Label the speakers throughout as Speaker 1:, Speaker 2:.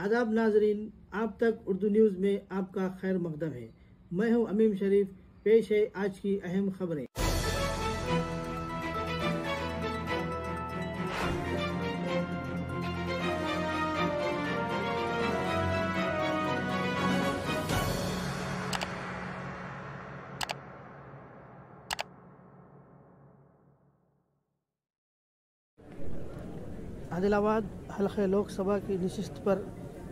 Speaker 1: आदाब नाजरीन, आप तक उर्दू न्यूज़ में आपका खैर मकदम है। मैं हूं अमीम शरीफ। पेश है आज की अहम खबरें। आदिलाबाद हल्के लोकसभा की नशिस्त पर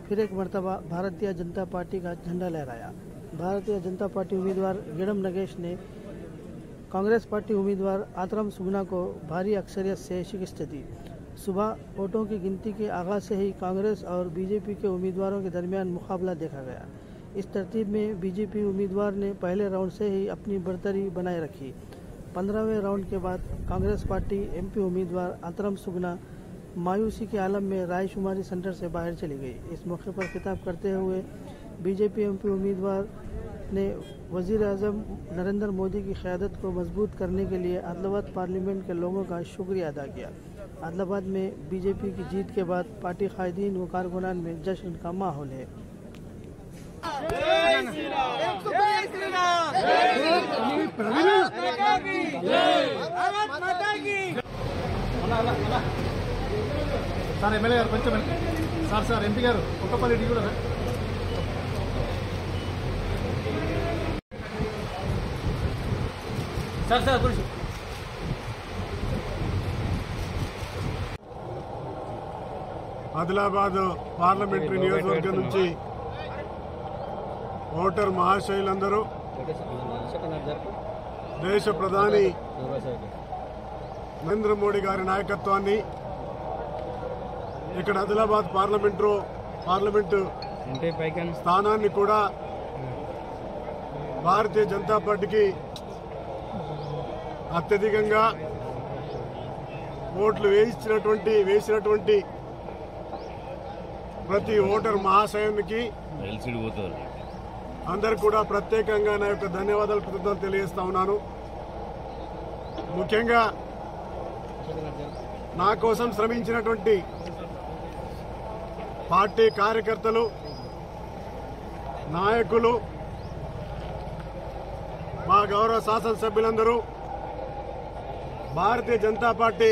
Speaker 1: फिर एक मरतबा भारतीय जनता पार्टी का झंडा लहराया। भारतीय जनता पार्टी उम्मीदवार गिडम नगेश ने कांग्रेस पार्टी उम्मीदवार आतरम सुगना को भारी अक्सरियत से शिकस्त दी। सुबह वोटों की गिनती के आगाज से ही कांग्रेस और बीजेपी के उम्मीदवारों के दरमियान मुकाबला देखा गया। इस तरतीब में बीजेपी उम्मीदवार ने पहले राउंड से ही अपनी बढ़तरी बनाए रखी। 15वें राउंड के बाद कांग्रेस पार्टी एमपी उम्मीदवार आतरम सुगना मायूसी के आलम में रायशुमारी सेंटर से बाहर चली गई। इस मौके पर खिताब करते हुए बीजेपी एमपी उम्मीदवार ने वजीर आजम नरेंद्र मोदी की क़यादत को मजबूत करने के लिए आदिलाबाद पार्लियामेंट के लोगों का शुक्रिया अदा किया। आदिलाबाद में बीजेपी की जीत के बाद पार्टी कायदीन व कारकुनान में जश्न का माहौल है।
Speaker 2: సార్ ఎమ్మెల్యే గారు కొంచెం సార్ ఎంపీ గారు ఒక్కపల్లి టీ కూడా సార్ కొంచెం
Speaker 3: ఆదిలాబాద్ పార్లమెంటరీ నియోజకవర్గం నుంచి ఓటర్ మహాశయులందరూ దేశ ప్రధాని నరేంద్ర మోడీ గారి నాయకత్వాన్ని ఇక్కడ ఆదిలాబాద్ పార్లమెంటు స్థానాన్ని కూడా భారతీయ జనతా పార్టీకి అత్యధికంగా ఓట్లు వేసినటువంటి ప్రతి ఓటర్ మహాశయానికి అందరు కూడా ప్రత్యేకంగా నా యొక్క ధన్యవాదాలు కృతజ్ఞతలు తెలియజేస్తా ఉన్నాను। ముఖ్యంగా నా కోసం శ్రమించినటువంటి పార్టీ కార్యకర్తలు, నాయకులు, మా గౌరవ శాసనసభ్యులందరూ, భారతీయ జనతా పార్టీ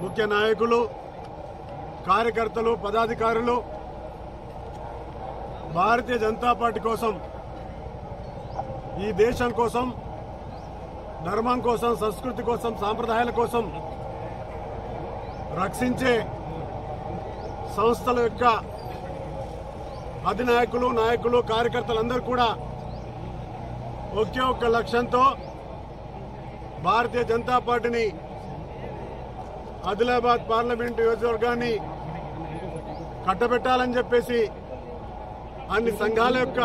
Speaker 3: ముఖ్య నాయకులు, కార్యకర్తలు, పదాధికారులు భారతీయ జనతా పార్టీ కోసం, ఈ దేశం కోసం, ధర్మం కోసం, సంస్కృతి కోసం, సాంప్రదాయాల కోసం రక్షించే సంస్థల యొక్క అధినాయకులు, నాయకులు, కార్యకర్తలందరూ కూడా ఒకే ఒక్క లక్ష్యంతో భారతీయ జనతా పార్టీని ఆదిలాబాద్ పార్లమెంటు నియోజకవర్గాన్ని కట్టబెట్టాలని చెప్పేసి అన్ని సంఘాల యొక్క